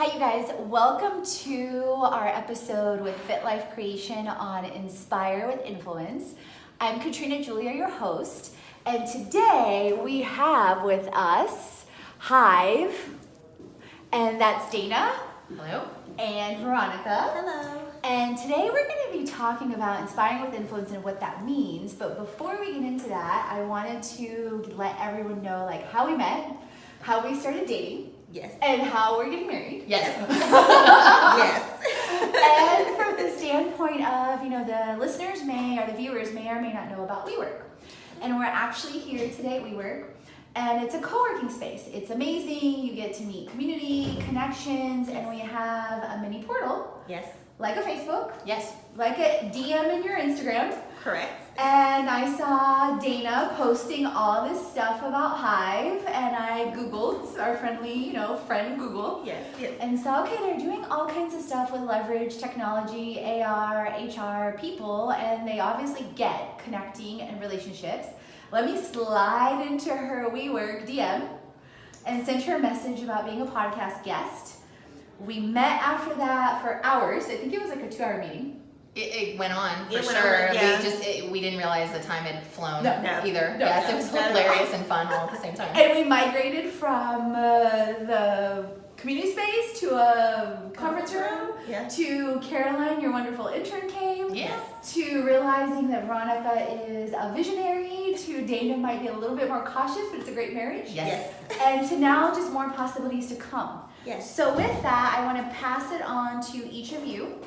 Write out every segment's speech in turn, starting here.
Hi, you guys. Welcome to our episode with Fit Life Creation on Inspire with Influence. I'm Katrina Julia, your host, and today we have with us Hive, and that's Dana. Hello. And Veronica. Hello. And today we're going to be talking about inspiring with influence and what that means. But before we get into that, I wanted to let everyone know how we met, how we started dating. Yes. And how we're getting married. Yes. Yes. And from the standpoint of, the listeners or the viewers may or may not know about WeWork. And we're actually here today at WeWork. And it's a co-working space. It's amazing. You get to meet community, connections, and we have a mini portal. Yes. Like a Facebook. Yes. Like a DM in your Instagram. Correct. And I saw Dana posting all this stuff about Hive, and I Googled our friendly, friend Google. Yes. Yes. And so, okay, they're doing all kinds of stuff with leverage, technology, AR, HR, people, and they obviously get connecting and relationships. Let me slide into her WeWork DM and send her a message about being a podcast guest. We met after that for hours. I think it was a 2-hour meeting. It went on for It went sure. on, yeah. We didn't realize the time had flown No. either. No. Yes, it was No. hilarious and fun all at the same time. And we migrated from the community space to a conference room, Yeah. to Caroline, your wonderful intern, came, Yes. to realizing that Veronica is a visionary, to Dana might be a little bit more cautious, but it's a great marriage. Yes. And to now just more possibilities to come. Yes. So with that, I want to pass it on to each of you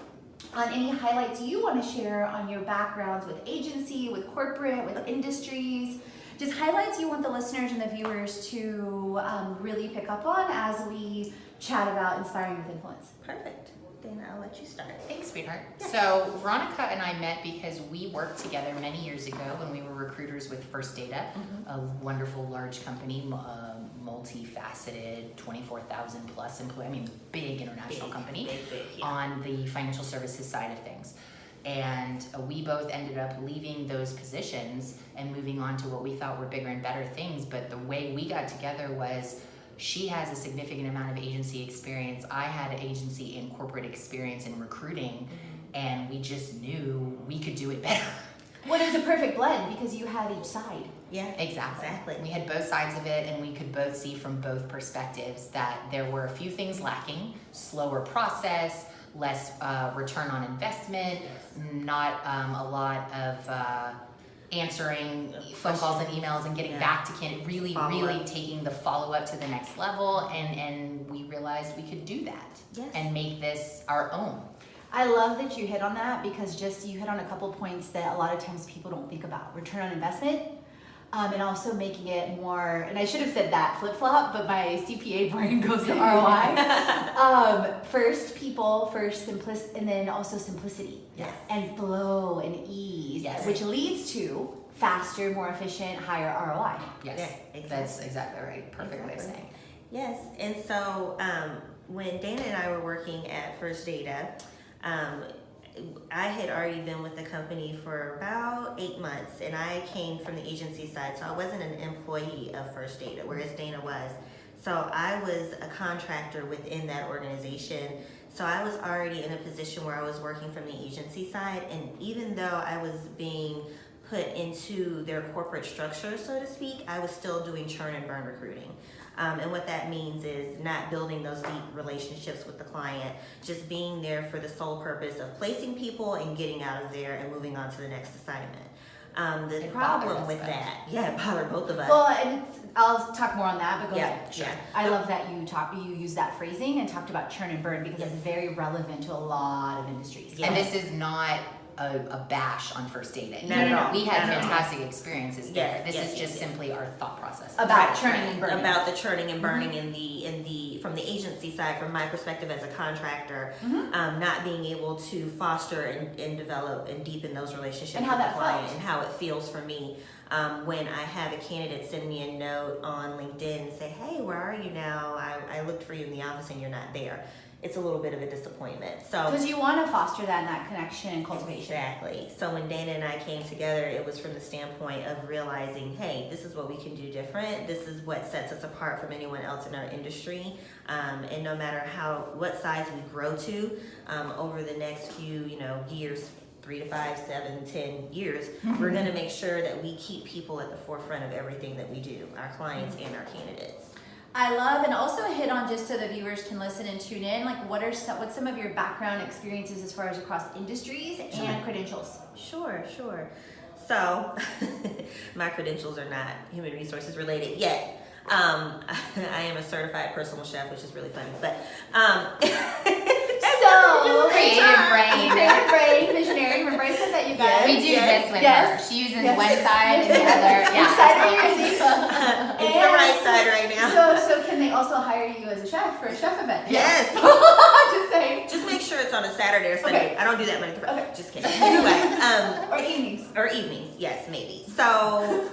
on any highlights you want to share on your backgrounds with agency, with corporate, with industries. Just highlights you want the listeners and the viewers to really pick up on as we chat about inspiring with influence. Perfect. Dana, I'll let you start. Thanks, sweetheart. Yes. So Veronica and I met because we worked together many years ago when we were recruiters with First Data, a wonderful large company, multifaceted, 24,000 plus employees, big international company Yeah. on the financial services side of things. And we both ended up leaving those positions and moving on to what we thought were bigger and better things. But the way we got together was she has a significant amount of agency experience. I had agency and corporate experience in recruiting, and we just knew we could do it better. Well, it was a perfect blend because you had each side. Yeah. Exactly. We had both sides of it, and we could both see from both perspectives that there were a few things lacking: slower process, less return on investment, not a lot of answering phone calls and emails and getting back to candidate, really taking the follow-up to the next level, and we realized we could do that and make this our own. I love that you hit on that because you hit on a couple points that a lot of times people don't think about. Return on investment, and also making it more, and I should have said that flip-flop, but my CPA brain goes to ROI. First people, and then also simplicity. Yes. And flow and ease, Yes. which leads to faster, more efficient, higher ROI. Yes, Yeah, exactly. That's exactly right. Perfect way of saying. Yes. And so when Dana and I were working at First Data, I had already been with the company for about 8 months, and I came from the agency side, so I wasn't an employee of First Data, whereas Dana was. So I was a contractor within that organization. So I was already in a position where I was working from the agency side, and even though I was being put into their corporate structure, so to speak, I was still doing churn and burn recruiting. And what that means is not building those deep relationships with the client, just being there for the sole purpose of placing people and getting out of there and moving on to the next assignment. The problem with that, it bothered both of us. Well, and I'll talk more on that, but go ahead. Sure. I love that you used that phrasing and talked about churn and burn because it's very relevant to a lot of industries. And this is not a bash on First Data. Not at all. We had Not at all. fantastic experiences there. Yes, This is just simply our thought process. About churning and burning. About the churning and burning in the from the agency side, from my perspective as a contractor, not being able to foster and develop and deepen those relationships And how with that the client felt. and how it feels for me when I have a candidate send me a note on LinkedIn and say, hey, where are you now? I looked for you in the office and you're not there. it's a little bit of a disappointment. So because you want to foster that connection and cultivation. Exactly. So when Dana and I came together, it was from the standpoint of realizing, hey, this is what we can do different. This is what sets us apart from anyone else in our industry. And no matter what size we grow to over the next few years, 3 to 5, 7, 10 years, we're going to make sure that we keep people at the forefront of everything that we do, our clients and our candidates. I love, and also hit on, just so the viewers can listen and tune in, like what's some of your background experiences as far as across industries and credentials? Sure. So my credentials are not human resources related yet. I am a certified personal chef, which is really funny, but so Creative brain. visionary. Remember I said that, you guys? We do this with her. She uses one side and the other. Which side are you using? It's the right side right now. So can they also hire you as a chef for a chef event? Yes. Just saying. Just make sure it's on a Saturday or Sunday. Okay. I don't do that Monday through Friday. Okay. Just kidding. Anyway, or evenings. Or evenings, yes, maybe. So,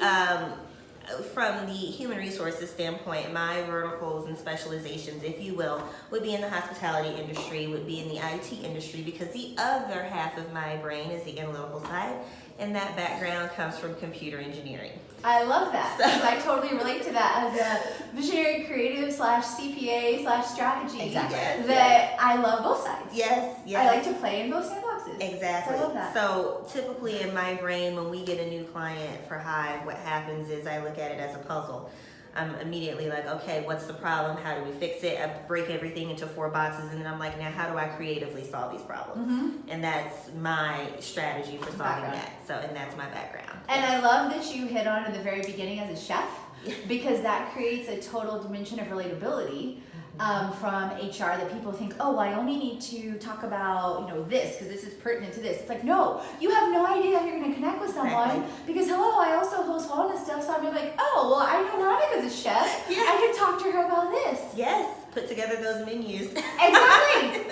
from the human resources standpoint, my verticals and specializations, if you will, would be in the hospitality industry, would be in the IT industry, because the other half of my brain is the analytical side, and that background comes from computer engineering. I love that. So, I totally relate to that as a visionary creative /CPA /strategy. Exactly. That I love both sides. Yes. I like to play in both sandboxes. Exactly. So I love that. So typically in my brain, when we get a new client for Hive, what happens is I look at it as a puzzle. I'm immediately like, okay, what's the problem? How do we fix it? I break everything into 4 boxes, and then I'm like, now how do I creatively solve these problems? And that's my strategy for solving that. So, and that's my background. And I love that you hit on at the very beginning as a chef, because that creates a total dimension of relatability. From HR, that people think, oh, well, I only need to talk about this because this is pertinent to this. It's like, no, you have no idea how you're going to connect with someone, because I also host wellness stuff, so I'm like, oh, well, I know Veronica's a chef. I can talk to her about this. Yes, put together those menus. Exactly.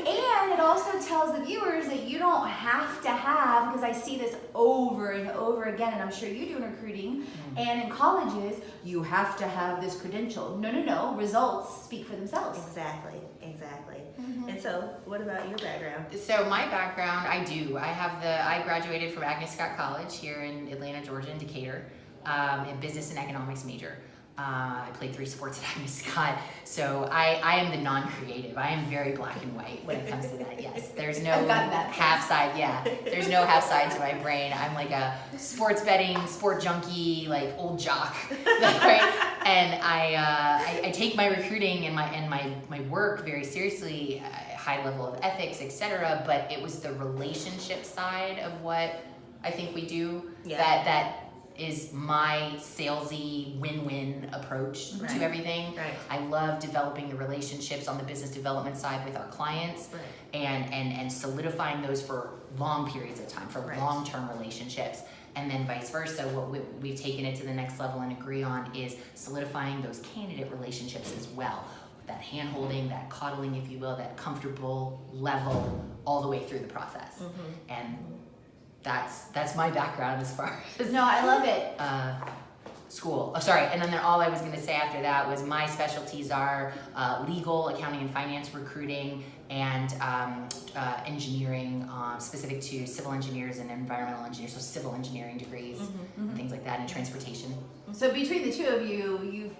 And it also tells the viewers that you don't have to have, because I see this over and over again, and I'm sure you do in recruiting and in colleges, you have to have this credential. No. Results speak for themselves. Exactly. And so, what about your background? So my background, I graduated from Agnes Scott College here in Atlanta, Georgia, in Decatur, in business and economics major. I played 3 sports at Agnes Scott, so I am the non-creative. I am very black and white when it comes to that. Yes, there's no half side. Yeah, there's no half side to my brain. I'm like a sports betting, sport junkie, like old jock, right? And I take my recruiting and my work very seriously, high level of ethics, etc. But it was the relationship side of what I think we do that is my salesy win-win approach to everything. Right. I love developing the relationships on the business development side with our clients, and solidifying those for long periods of time, for long-term relationships. And then vice versa, what we've taken it to the next level and agree on is solidifying those candidate relationships as well. That hand-holding, that coddling, if you will, that comfortable level all the way through the process. And that's my background as far as I love it. School. Oh, sorry. And then all I was going to say after that was my specialties are legal, accounting and finance, recruiting, and engineering, specific to civil engineers and environmental engineers, so civil engineering degrees and things like that, and transportation. So between the two of you, you've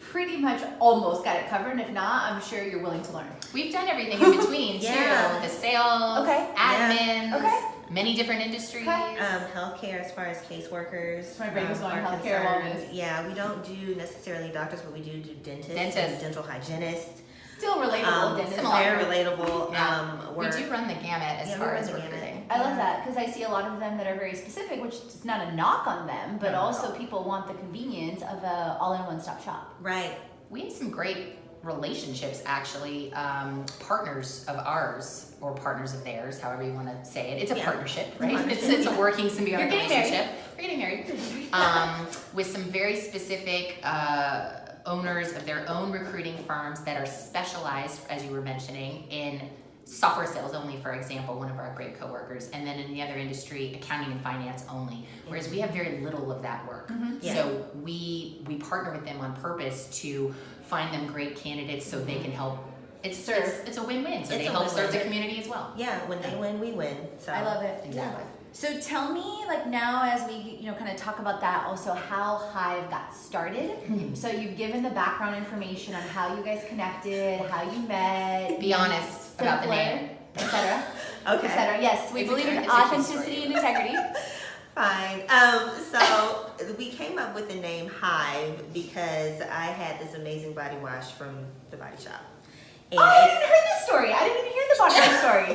pretty much almost got it covered, and if not, I'm sure you're willing to learn. We've done everything in between too. The sales, admins, many different industries. Healthcare as far as caseworkers. My brain was going healthcare wellness. Yeah, we don't do necessarily doctors, but we do dentists. And dental hygienists. Still relatable. Dentists. Very relatable. We do run the gamut as far as recruiting. I love that, because I see a lot of them that are very specific, which is not a knock on them, but also people want the convenience of a all-in-one stop shop. Right. We have some great relationships, actually. Partners of ours, or partners of theirs, however you want to say it. It's a partnership, right? It's a working symbiotic relationship. We're getting married. With some very specific owners of their own recruiting firms that are specialized, as you were mentioning, in software sales only, for example, one of our great coworkers, and then in the other industry, accounting and finance only, whereas we have very little of that work. So we partner with them on purpose to find them great candidates so they can help It's a win-win. So they help serve the community as well. Yeah, when they win, we win. So I love it. Exactly. So tell me, like now as we, kind of talk about that, also how Hive got started. So you've given the background information on how you guys connected, how you met. Be honest about the name. Etc. Okay. Etc. Yes, we believe in authenticity and integrity. Fine. So we came up with the name Hive because I had this amazing body wash from the body shop. And I didn't hear this story. I didn't even hear the body wash story.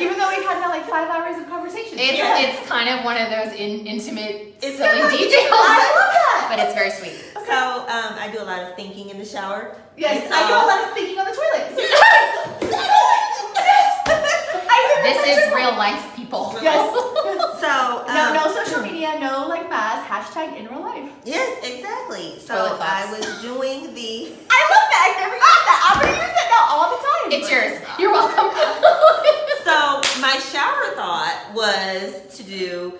Even though we've had now like 5 hours of conversation. It's kind of one of those intimate, silly really details. I love that. But it's very sweet. So I do a lot of thinking in the shower. Yes, So, I do a lot of thinking on the toilet. This is real life, people. Yes. So no social media, no like mass, hashtag in real life. Yes, exactly. So Toilet I thoughts. was doing the. I love that. I never got that. I'm gonna use that now all the time. It's yours. You're welcome. So my shower thought was to do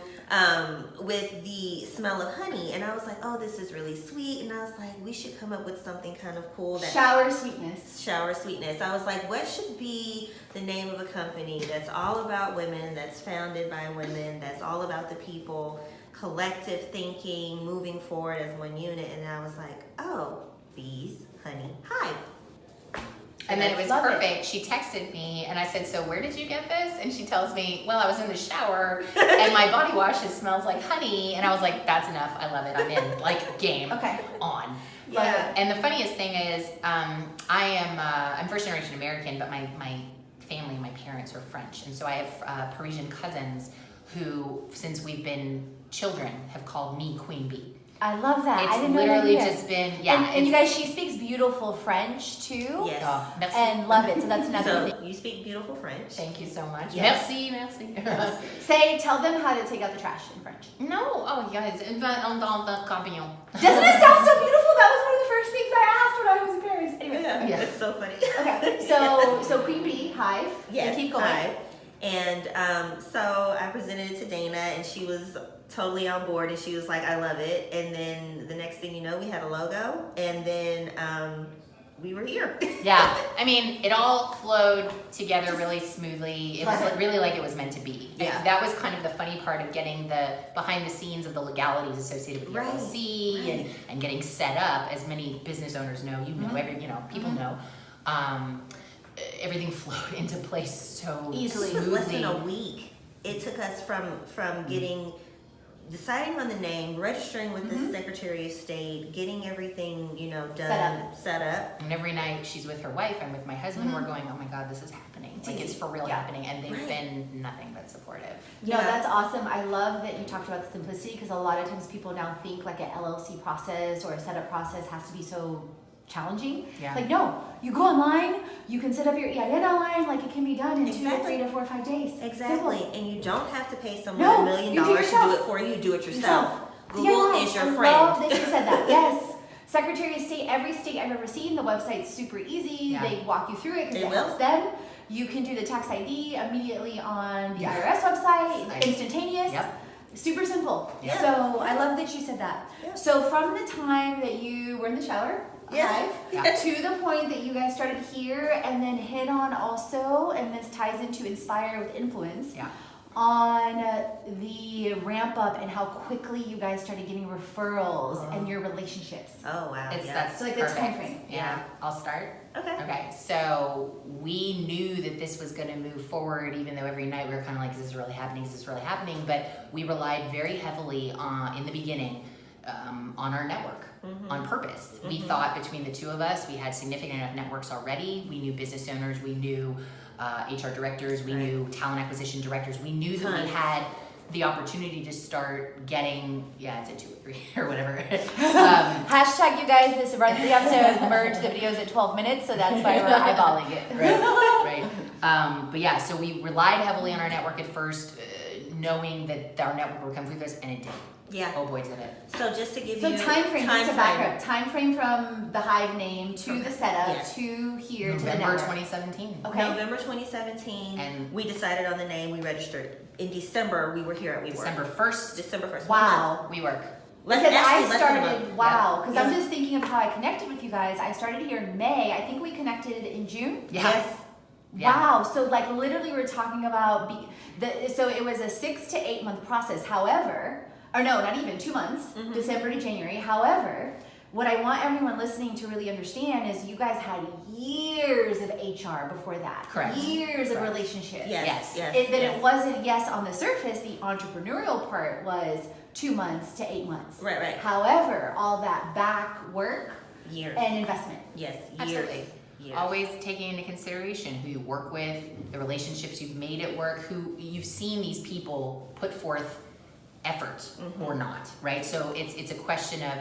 with the smell of honey, and I was like, oh, this is really sweet, and I was like, we should come up with something kind of cool. Shower sweetness. Shower sweetness. I was like, what should be the name of a company that's all about women, that's founded by women, that's all about the people, collective thinking, moving forward as one unit, and I was like, oh, Bees, Honey, Hive. And then it was Love perfect. She texted me and I said, so where did you get this? And she tells me, well, I was in the shower and my body wash smells like honey. And I was like, that's enough. I love it. I'm in. Like, game on. Yeah. And the funniest thing is, I'm first generation American, but my family, my parents are French. And so I have Parisian cousins who, since we've been children, have called me Queen Bee. I love that. It's I didn't know literally that just been, and you guys, she speaks beautiful French too. Yes. Oh, merci. And love it. So that's another So you speak beautiful French. Thank you so much. Yes. Merci. Tell them how to take out the trash in French. No, oh yes, dans le camion. Doesn't it sound so beautiful? That was one of the first things I asked when I was in Paris. Anyway. Yeah, it's so funny. Okay, so Queen Bee, Hive. Yes, keep going. Hive. And so I presented it to Dana, and she was totally on board, and she was like, I love it. And then the next thing you know, we had a logo, and then we were here. Yeah, I mean, it all flowed together really smoothly. It was really like it was meant to be. Yeah. And that was kind of the funny part of getting the behind the scenes of the legalities associated with the LLC and getting set up. As many business owners know, people know. Everything flowed into place so easily. It was less than a week. It took us from getting, deciding on the name, registering with the Secretary of State, getting everything, done, set up. And every night she's with her wife, I'm with my husband, we're going, oh my God, this is happening. Like, it's for real happening. And they've been nothing but supportive. No, that's awesome. I love that you talked about simplicity, because a lot of times people now think like an LLC process or a setup process has to be so challenging. Yeah. Like, no, you go online, you can set up your EIN online, like it can be done in 2 to 3 to 4 or 5 days. Exactly. Simple. And you don't have to pay someone No, $1 million you do to yourself. do it for you. You do it yourself. Google DIY. is your I friend. love that you said that. Yes. Secretary of State, every state I've ever seen, the website's super easy. Yeah. They walk you through it because They it will. helps them. You can do the tax ID immediately on the IRS website, Nice. instantaneous. Yep. Super simple. Yeah. So I love that you said that. Yeah. So from the time that you were in the shower, Yes. Hive, to the point that you guys started here and then hit on also, and this ties into Inspire with Influence, Yeah. on the ramp up and how quickly you guys started getting referrals and your relationships. Oh, wow. That's So, like, the perfect. time frame. Yeah, I'll start. Okay, so we knew that this was going to move forward, even though every night we were kind of like, is this really happening? Is this really happening? But we relied very heavily on, in the beginning, on our network, on purpose. We thought between the two of us, we had significant enough networks already. We knew business owners, we knew HR directors, we knew talent acquisition directors. We knew that we had the opportunity to start getting, it's a 2 or 3 or whatever. Hashtag you guys, we have to merge the videos at 12 minutes, so that's why we're eyeballing it. Right. But yeah, so we relied heavily on our network at first, knowing that our network would come through this, and it did. Yeah. Oh boy, did it. So just to give So you time frame, just to back up, time frame from the Hive name to the setup to here to the November network. 2017. Okay. November 2017, And we decided on the name. We registered in December. We were here at WeWork. December 1st, December 1st. Wow. we work. Because Actually, I less than a started, month. wow, because I'm Yeah. just thinking of how I connected with you guys. I started here in May. I think we connected in June. Yes. Yeah. Wow. So like literally we're talking about, so it was a 6 to 8 month process. However, or no, not even 2 months, December to January. However, what I want everyone listening to really understand is you guys had years of HR before that. Correct. Years of Correct. relationships. Yes. It wasn't, yes, on the surface, the entrepreneurial part was 2 months to 8 months. Right. However, all that back work Years. and investment. Yes. Absolutely. Years. Always taking into consideration who you work with, the relationships you've made at work, who you've seen these people put forth effort or not, right? So it's a question of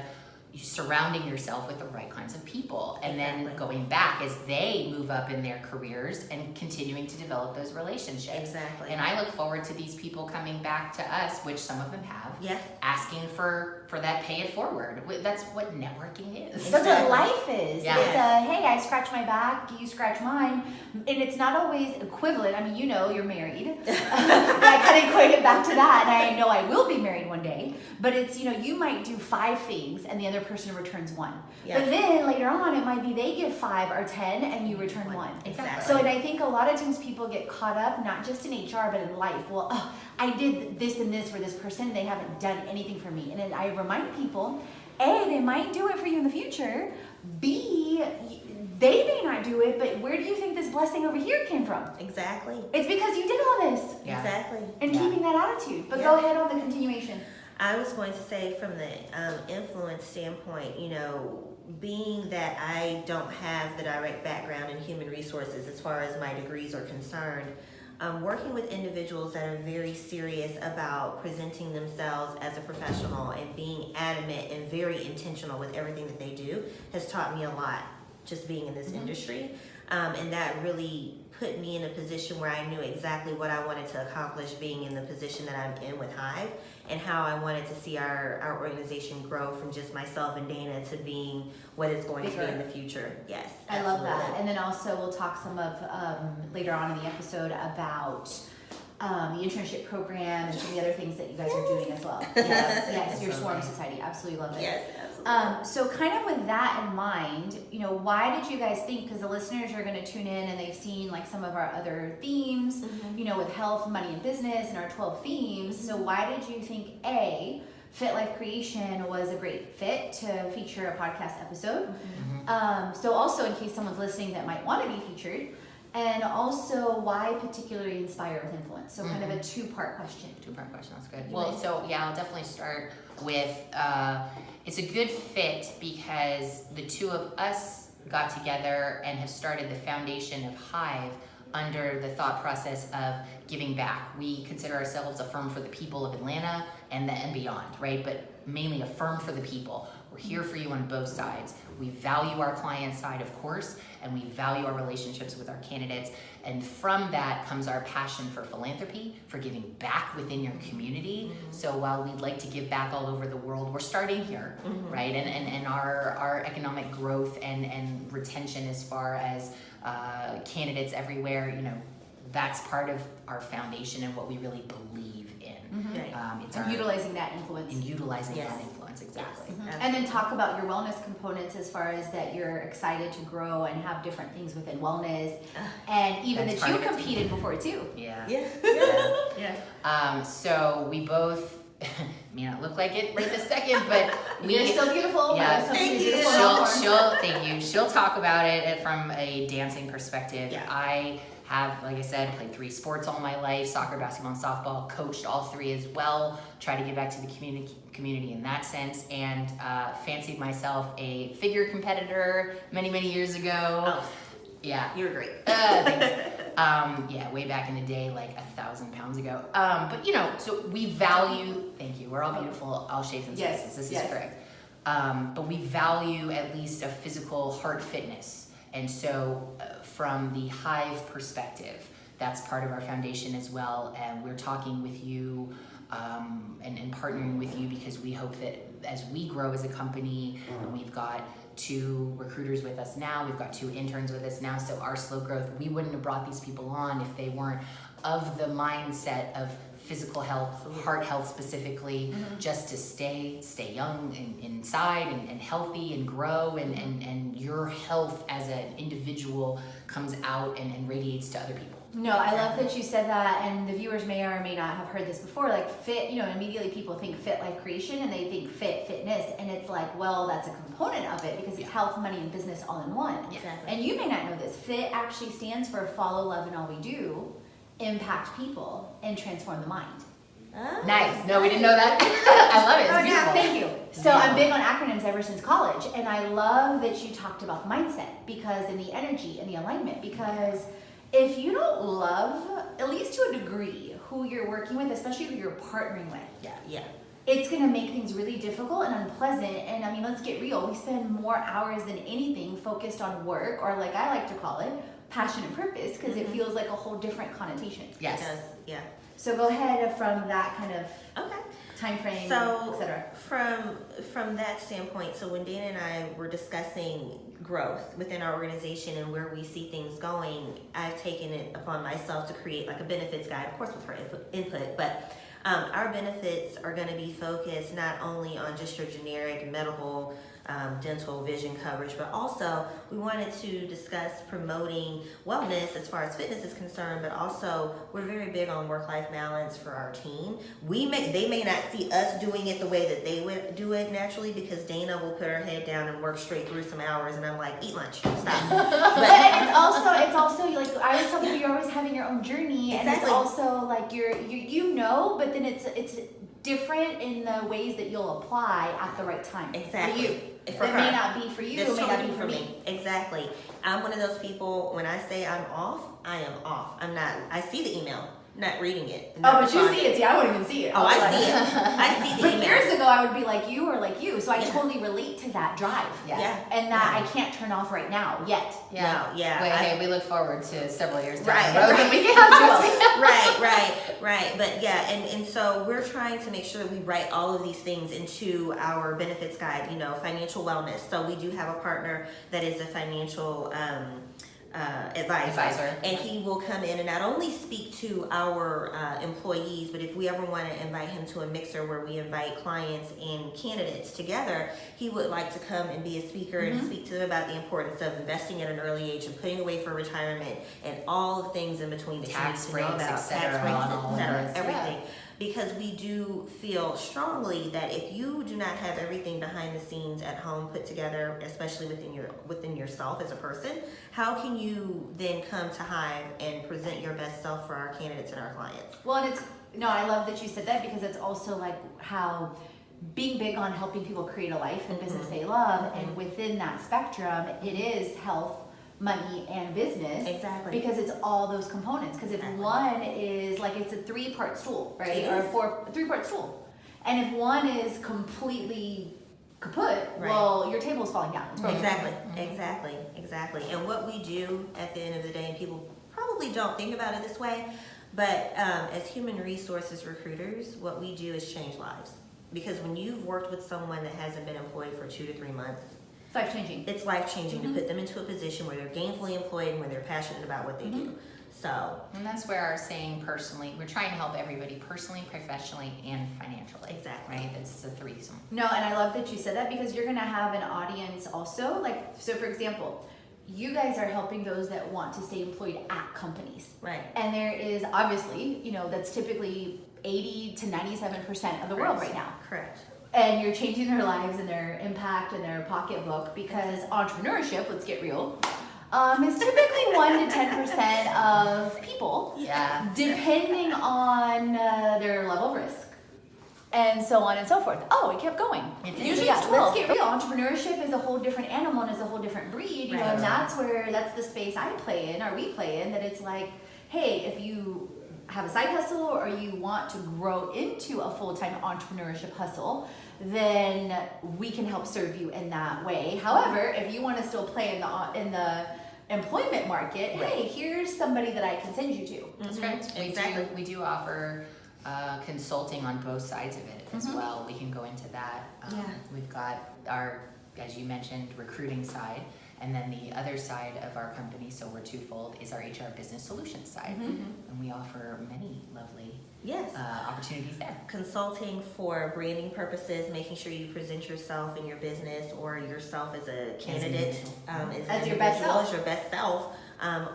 surrounding yourself with the right kinds of people, and then going back as they move up in their careers and continuing to develop those relationships. Exactly. And I look forward to these people coming back to us, which some of them have, Yes. asking for that pay it forward. That's what networking is. That's what life is. Yeah. It's a, hey, I scratch my back, you scratch mine. And it's not always equivalent. I mean, you know, you're married. I kind of equate it back to that. And I know I will be married one day. But it's, you know, you might do 5 things and the other person returns 1. Yeah. But then later on, it might be they give 5 or 10 and you return 1. Exactly. So, and I think a lot of times people get caught up, not just in HR, but in life. Well, I did this and this for this person and they haven't done anything for me. And then I remind people, A, they might do it for you in the future. B, they may not do it, but where do you think this blessing over here came from? Exactly. It's because you did all this. Yeah. Exactly. And keeping that attitude. But Yeah. go ahead on the continuation. I was going to say from the influence standpoint, you know, being that I don't have the direct background in human resources as far as my degrees are concerned, working with individuals that are very serious about presenting themselves as a professional and being adamant and very intentional with everything that they do has taught me a lot, just being in this industry. And that really put me in a position where I knew exactly what I wanted to accomplish being in the position that I'm in with Hive, and how I wanted to see our organization grow from just myself and Dana to being what it's going to be in the future. Yes, I love that. absolutely. And then also we'll talk some of later on in the episode about the internship program and some of the other things that you guys are doing as well. Yes, your Swarm Society. Absolutely love it. Yes, absolutely. So kind of with that in mind, you know, why did you guys think, because the listeners are going to tune in and they've seen like some of our other themes, you know, with health, money, and business and our 12 themes. So why did you think Fit Life Creation was a great fit to feature a podcast episode? So also in case someone's listening that might want to be featured, and also why particularly Inspire with Influence? So kind of a 2-part question. 2-part question, that's good. Well, so yeah, I'll definitely start with, it's a good fit because the two of us got together and have started the foundation of Hive under the thought process of giving back. We consider ourselves a firm for the people of Atlanta and beyond, right? But mainly a firm for the people. We're here for you on both sides. We value our client side, of course, and we value our relationships with our candidates. And from that comes our passion for philanthropy, for giving back within your community. So while we'd like to give back all over the world, we're starting here, right? And our economic growth and retention as far as candidates everywhere, you know, that's part of our foundation and what we really believe in. It's And utilizing that influence. and utilizing that influence, exactly. And then talk about your wellness components as far as that you're excited to grow and have different things within wellness, and even That's that you part of it. competed before too. So we both may not look like it right this second, but You're still beautiful. Yeah. But Thank you. beautiful now. Thank you. She'll talk about it from a dancing perspective. Yeah. I have, like I said, played 3 sports all my life: soccer, basketball, and softball. Coached all 3 as well. Try to give back to the community in that sense, and fancied myself a figure competitor many years ago. Oh, Yeah. you're great. Thanks. Yeah, way back in the day, like 1,000 pounds ago. But you know, so we value. Thank you. We're all beautiful, all shapes and Yes, sizes. This yes. is correct. But we value at least a physical heart fitness, and so from the Hive perspective, that's part of our foundation as well. And we're talking with you and partnering with you because we hope that as we grow as a company, and we've got 2 recruiters with us now, we've got 2 interns with us now, so our slow growth, we wouldn't have brought these people on if they weren't of the mindset of physical health, heart health specifically, just to stay young and inside and healthy and grow, and your health as an individual comes out and radiates to other people. No, I love that you said that, and the viewers may or may not have heard this before. Like fit, immediately people think fit life creation and they think fitness, and it's like, well, that's a component of it because it's health, money, and business all in one. Exactly. And you may not know this. Fit actually stands for follow, love, and all we do, impact people, and transform the mind. Oh, Nice. No, we didn't know that. I love it. It's beautiful. Thank you. So I'm big on acronyms ever since college, and I love that you talked about the mindset because in the energy and the alignment, because if you don't love, at least to a degree, who you're working with, especially who you're partnering with, it's going to make things really difficult and unpleasant. And I mean, let's get real. We spend more hours than anything focused on work, or like I like to call it, passion and purpose, because it feels like a whole different connotation. Yes. It does. Yeah. So go ahead from that kind of time frame, So etc. from that standpoint, so when Dana and I were discussing growth within our organization and where we see things going, I've taken it upon myself to create like a benefits guide, of course with her input, but our benefits are going to be focused not only on just your generic medical, dental, vision coverage, but also we wanted to discuss promoting wellness as far as fitness is concerned, but also we're very big on work-life balance for our team. They may not see us doing it the way that they would do it naturally, because Dana will put her head down and work straight through some hours, and I'm like, eat lunch, stop. But it's also like I was telling you, you're always having your own journey, and it's also like but then it's different in the ways that you'll apply at the right time. Exactly. For you. It may not be for you, it may not be for me. Exactly. I'm one of those people, when I say I'm off, I am off. I'm not, I see the email, not reading it. Oh, but you see it. See, I won't even see it. Oh, I see it. I see the but email. years ago, I would be like you or like you. So I totally relate to that drive. Yeah. And that I can't turn off right now yet. Yeah. No, yeah. Hey, we look forward to several years down Right, the road. right. We can have Right. But yeah, and so we're trying to make sure that we write all of these things into our benefits guide, financial wellness. So we do have a partner that is a financial advisor, and he will come in and not only speak to our employees, but if we ever want to invite him to a mixer where we invite clients and candidates together, he would like to come and be a speaker and speak to them about the importance of investing at an early age and putting away for retirement and all the things in between that tax you need to know breaks, about, etc., tax breaks, etc., this. everything. Because we do feel strongly that if you do not have everything behind the scenes at home put together, especially within yourself as a person, how can you then come to Hive and present your best self for our candidates and our clients? Well, and I love that you said that, because it's also like how being big on helping people create a life and business they love, and within that spectrum, it is health, money, and business. Exactly. Because it's all those components. Because if one is like, it's a 3-part stool, right? Or a 3-part stool. And if one is completely kaput, well, your table's falling down. Exactly. And what we do at the end of the day, and people probably don't think about it this way, but as human resources recruiters, what we do is change lives. Because when you've worked with someone that hasn't been employed for 2 to 3 months, life-changing. It's life-changing to put them into a position where they're gainfully employed and where they're passionate about what they do. So, and that's where our saying personally, we're trying to help everybody personally, professionally, and financially. Exactly. Right? That's a threesome. No, and I love that you said that, because you're going to have an audience also. Like, so for example, you guys are helping those that want to stay employed at companies. Right. And there is obviously, that's typically 80 to 97% of the world right now. Correct. And you're changing their lives and their impact and their pocketbook, because entrepreneurship, let's get real, is typically 1 to 10% of people, depending on their level of risk, and so on and so forth. Oh, it kept going. Usually it's 12. Let's get real. Entrepreneurship is a whole different animal and is a whole different breed, and that's the space I play in, or we play in, that it's like, hey, if you have a side hustle or you want to grow into a full-time entrepreneurship hustle, then we can help serve you in that way. However, if you want to still play in the employment market, hey, here's somebody that I can send you to. That's right. We do offer consulting on both sides of it as well. We can go into that. We've got our, as you mentioned, recruiting side. And then the other side of our company, so we're twofold, is our HR business solutions side. And we offer many lovely opportunities there. Consulting for branding purposes, making sure you present yourself in your business or yourself as a candidate, as your best self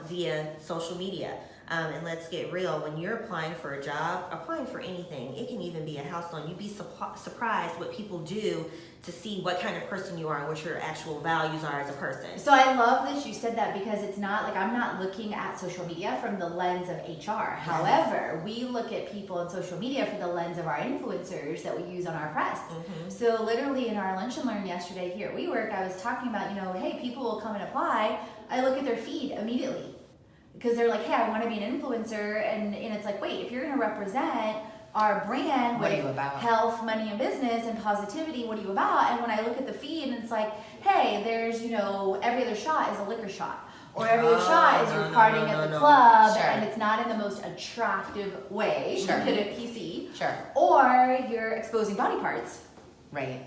via social media. And let's get real, when you're applying for a job, applying for anything, it can even be a house loan. You'd be surprised what people do to see what kind of person you are and what your actual values are as a person. So I love that you said that, because it's not like I'm not looking at social media from the lens of HR. However, we look at people on social media from the lens of our influencers that we use on our press. So literally in our Lunch and Learn yesterday here at WeWork, I was talking about, hey, people will come and apply. I look at their feed immediately, because they're like, hey, I want to be an influencer. And it's like, wait, if you're going to represent our brand with health, money, and business and positivity, what are you about? And when I look at the feed, and it's like, hey, there's, every other shot is a liquor shot. Or every other shot is you're partying at the club, and it's not in the most attractive way, to put it PC. Or you're exposing body parts. Right.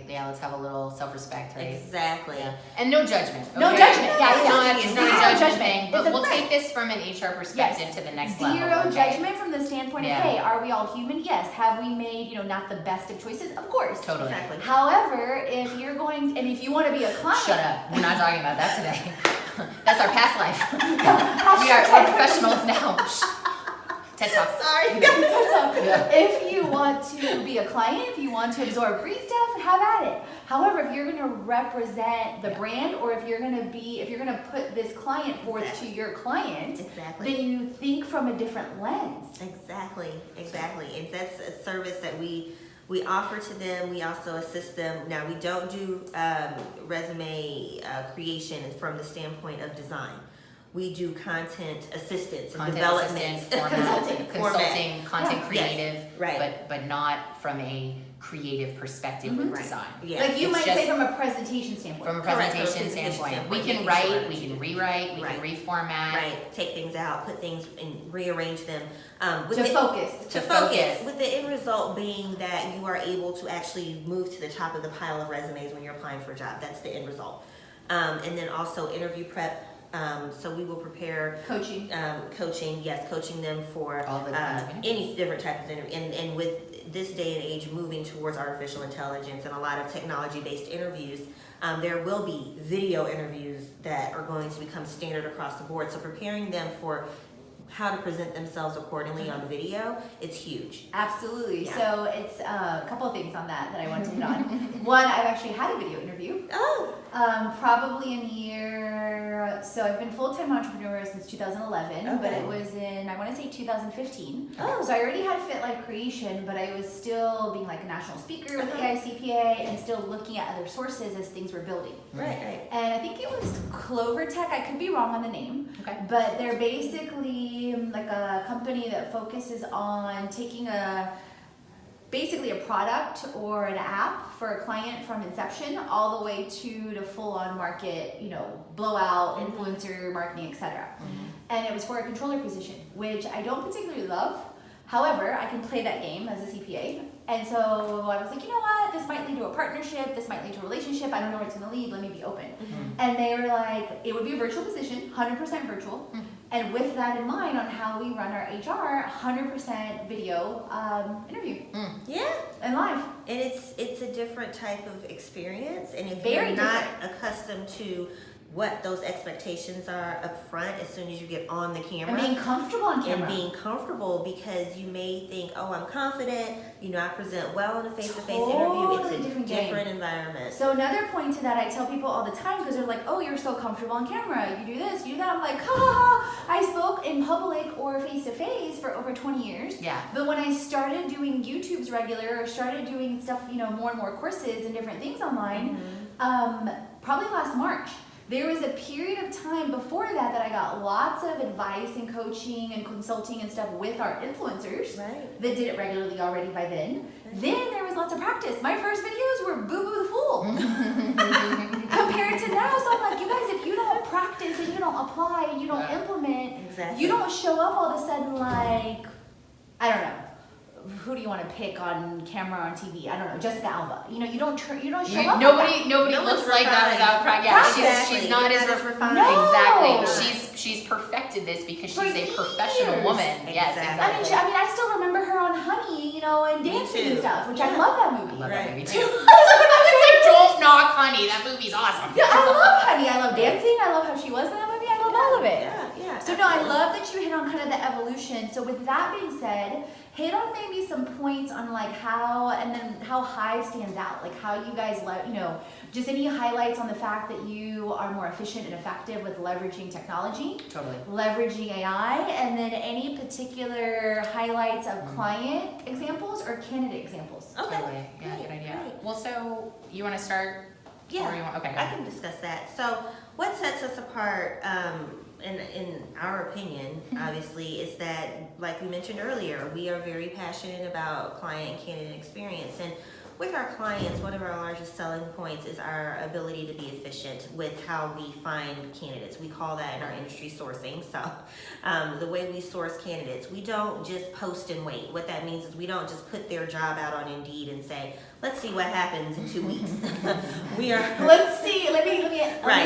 Yeah, let's have a little self-respect, right? Exactly. Yeah. And no judgment. Okay? No judgment. It's not a judgment thing, but we'll take this from an HR perspective to the next level. Zero judgment from the standpoint of, hey, are we all human? Yes. Have we made, not the best of choices? Of course. Totally. Exactly. However, if you're going, and if you want to be a client. Shut up. We're not talking about that today. That's our past life. We're professionals now. TED Talk. Sorry. If you want to be a client, if you want to absorb free stuff, have at it. However, if you're going to represent the brand, or if you're going to put this client forth to your client, then you think from a different lens. Exactly. And that's a service that we offer to them. We also assist them. Now, we don't do resume creation from the standpoint of design. We do content assistance and development, consulting, content creative, but not from a creative perspective with design. Like you might say from a presentation standpoint. From a presentation standpoint. We can write, we can rewrite, we can reformat. Take things out, put things and rearrange them. To focus. With the end result being that you are able to actually move to the top of the pile of resumes when you're applying for a job. That's the end result. And then also interview prep. So we will prepare coaching them for any different type of interview. And with this day and age moving towards artificial intelligence and a lot of technology-based interviews, there will be video interviews that are going to become standard across the board. So preparing them for how to present themselves accordingly on video, it's huge. Absolutely. Yeah. So it's a couple of things on that I want to hit on. One, I've actually had a video interview. Probably in the year, so I've been full-time entrepreneur since 2011, but it was in, I want to say 2015. So I already had Fit Life Creation, but I was still being like a national speaker with AICPA and still looking at other sources as things were building. Right. And I think it was Clover Tech, I could be wrong on the name, but they're basically like a company that focuses on taking basically a product or an app for a client from inception all the way to the full-on market, blowout, influencer marketing, etc. And it was for a controller position, which I don't particularly love. However, I can play that game as a CPA. And so I was like, you know what? This might lead to a partnership. This might lead to a relationship. I don't know where it's going to lead. Let me be open. And they were like, it would be a virtual position, 100% virtual. And with that in mind on how we run our HR, 100% video interview. And live. And it's a different type of experience. And if you're not accustomed to what those expectations are up front as soon as you get on the camera. And being comfortable on camera. And being comfortable, because you may think, oh, I'm confident, I present well in a face-to-face interview. It's a different environment. So another point to that, I tell people all the time, because they're like, oh, you're so comfortable on camera. You do this, you do that. I'm like, I spoke in public or face-to-face for over 20 years. But when I started doing YouTubes regular, or started doing stuff, more and more courses and different things online, probably last March, there was a period of time before that I got lots of advice and coaching and consulting and stuff with our influencers that did it regularly already by then. Then there was lots of practice. My first videos were Boo Boo the Fool compared to now. So I'm like, you guys, if you don't practice and you don't apply and you don't implement, you don't show up all of a sudden like, I don't know. Who do you want to pick on camera or on TV? I don't know, Jessica Alba. You don't show up. Nobody looks like that without practice. she's not as refined. No. Exactly. She's perfected this because she's a professional years. woman. Yes, Exactly. exactly. I mean, I still remember her on Honey, and dancing and stuff, which I love that movie. I love Right. that movie too. Don't knock Honey. That movie's awesome. Yeah, I love Honey. I love dancing. I love how she was in that movie. I love all of it. Yeah. So no, I love that you hit on kind of the evolution. So with that being said, hit on maybe some points on like how Hive stands out, like how you guys just any highlights on the fact that you are more efficient and effective with leveraging technology, Totally. leveraging AI, and then any particular highlights of client examples or candidate examples. Okay. Totally. Yeah, good idea. Great. Well, so you want to start? Yeah. Or you want, okay. Go I ahead. can discuss that. So what sets us apart, in our opinion, obviously, is that, like we mentioned earlier, we are very passionate about client and candidate experience. And with our clients, one of our largest selling points is our ability to be efficient with how we find candidates. We call that in our industry sourcing. So the way we source candidates, we don't just post and wait. What that means is we don't just put their job out on Indeed and say, let's see what happens in 2 weeks. We are. Let's see. Let me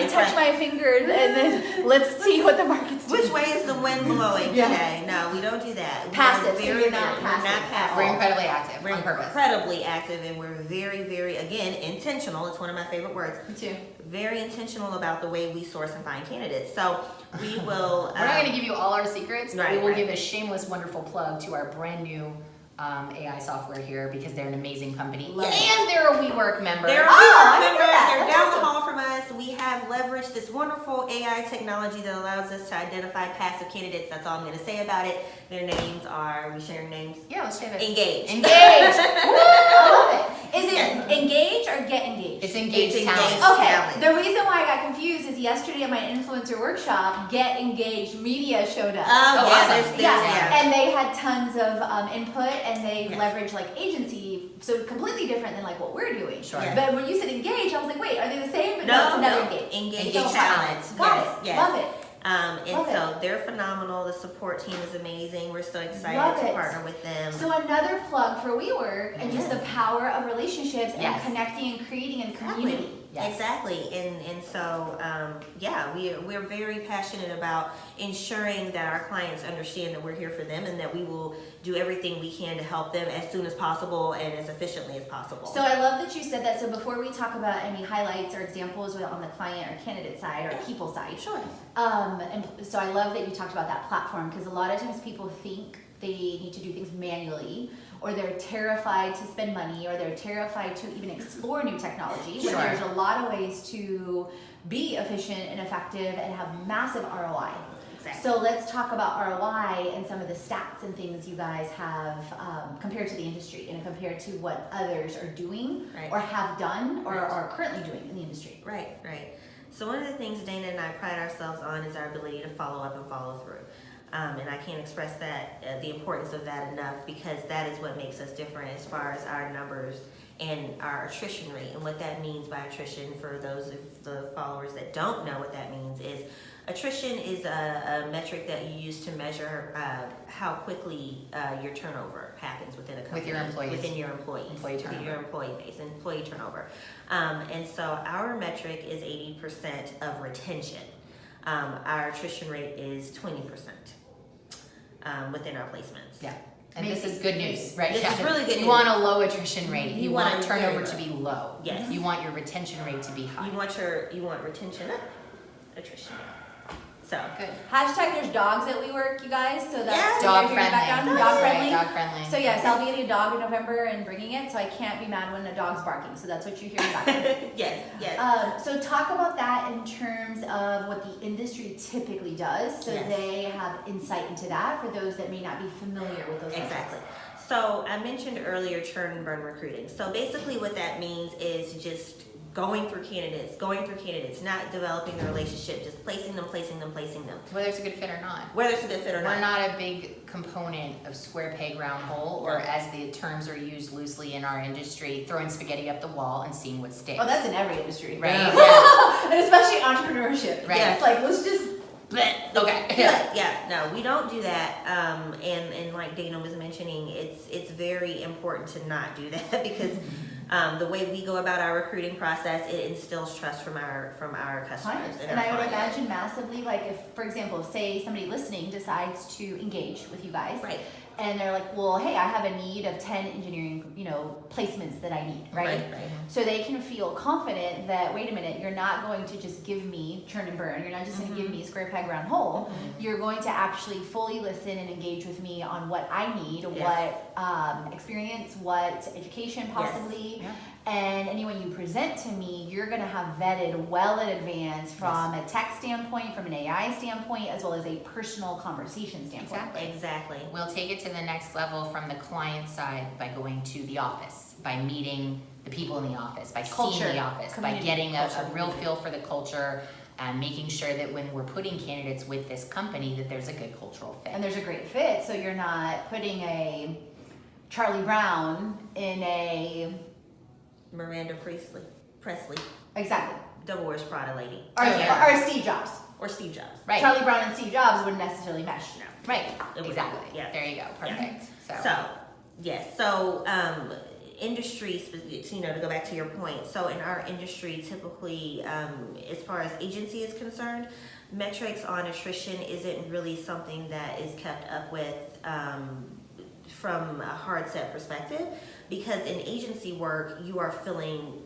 touch my finger and then let's see what the market's doing. Which way is the wind blowing today? No, we don't do that. Passive. We're So very, you're not we're not passive. passive. We're incredibly active We're on purpose. incredibly active, and we're very, very, again, intentional. It's one of my favorite words. Me too. Very intentional about the way we source and find candidates. So we will. We're not going to give you all our secrets, but we will Right. give a shameless, wonderful plug to our brand new AI software here because they're an amazing company. Yes. And they're a WeWork member. They're I members. remember that. They're That's down awesome. the hall from us. We have leveraged this wonderful AI technology that allows us to identify passive candidates. That's all I'm going to say about it. Their names are, we sharing names? Yeah, let's share this. Engage. Engage. I love it. Is it engage or get engaged? It's engaged It's talent. engaged. Okay, Talent. the reason why I got confused is yesterday at my influencer workshop, Get Engaged Media showed up. Oh, Oh, yeah, awesome. there's, Yeah, and they had tons of input, and they Yes. leveraged like agency, so completely different than like what we're doing. Sure. Yeah. But when you said engage, I was like, wait, are they the same? But No, it's another no. engage. Engage So, talent. Got Yes, it. yes. Love it. And Love so they're phenomenal. The support team is amazing. We're so excited Love to it. partner with them. So another plug for WeWork and just the Yes. power of relationships and Yes. connecting and creating a Exactly. community. Yes. Exactly, and so yeah, we're very passionate about ensuring that our clients understand that we're here for them and that we will do everything we can to help them as soon as possible and as efficiently as possible. So I love that you said that. So before we talk about any highlights or examples on the client or candidate side or people side, Sure. and so I love that you talked about that platform because a lot of times people think they need to do things manually, or they're terrified to spend money, or they're terrified to even explore new technology. But Sure. there's a lot of ways to be efficient and effective and have massive ROI. Exactly. So let's talk about ROI and some of the stats and things you guys have compared to the industry and compared to what others are doing Right. or have done or Right. are currently doing in the industry. Right, right. So one of the things Dana and I pride ourselves on is our ability to follow up and follow through. And I can't express that, the importance of that enough, because that is what makes us different as far as our numbers and our attrition rate. And what that means by attrition, for those of the followers that don't know what that means, is attrition is a metric that you use to measure how quickly your turnover happens within a company. With your employees. Within your employees. Employee Within turnover. your employee base, employee turnover. And so our metric is 80% of retention. Our attrition rate is 20% within our placements. Yeah. And this is good news, right? This is really good You news. want a low attrition rate. You, You want want it turnover very to be low. Yes. You want your retention rate to be high. You want retention up, attrition down. So Good. Hashtag there's dogs at WeWork, you guys. So that's Yeah. Dog you're hearing friendly. background, That's dog right, friendly. Dog friendly. So yes, I'll be getting a dog in November and bringing it, so I can't be mad when a dog's barking. So that's what you're hearing back. yes, yes. So talk about that in terms of what the industry typically does, so Yes. they have insight into that for those that may not be familiar with those. Exactly. So I mentioned earlier churn and burn recruiting. So basically what that means is just going through candidates, not developing the relationship, just placing them. Whether it's a good fit or not. Whether it's a good fit or We're not. not a big component of square peg round hole, or as the terms are used loosely in our industry, throwing spaghetti up the wall and seeing what sticks. Oh, that's in every industry, right. Yeah. And especially entrepreneurship. Right. It's like let's just. Okay. Yeah, no, we don't do that. And like Dana was mentioning, it's very important to not do that because The way we go about our recruiting process, it instills trust from our customers. And I would imagine massively, like if, for example, say somebody listening decides to engage with you guys. Right. And they're like, well, hey, I have a need of 10 engineering, placements that I need, right? Right. So they can feel confident that, wait a minute, you're not going to just give me churn and burn. You're not just going to give me square peg round hole. You're going to actually fully listen and engage with me on what I need, what experience, what education possibly. Yeah. And anyone you present to me, you're going to have vetted well in advance from a tech standpoint, from an AI standpoint, as well as a personal conversation standpoint. Exactly. We'll take it to the next level from the client side by going to the office, by meeting the people in the office, by seeing the office, by getting a real feel for the culture, and making sure that when we're putting candidates with this company that there's a good cultural fit. And there's a great fit, so you're not putting a Charlie Brown in a... Miranda Presley. Exactly. Divorce Prada lady. Or Steve Jobs. Or Steve Jobs. Right. Charlie Brown and Steve Jobs wouldn't necessarily mesh. No. Right. It would Exactly. not. Yeah. There you go. Perfect. Yes. So, industry, to go back to your point. So, in our industry, typically, as far as agency is concerned, metrics on attrition isn't really something that is kept up with from a hard set perspective, because in agency work, you are filling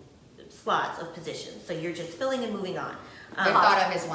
slots of positions. So you're just filling and moving on. They're thought of as one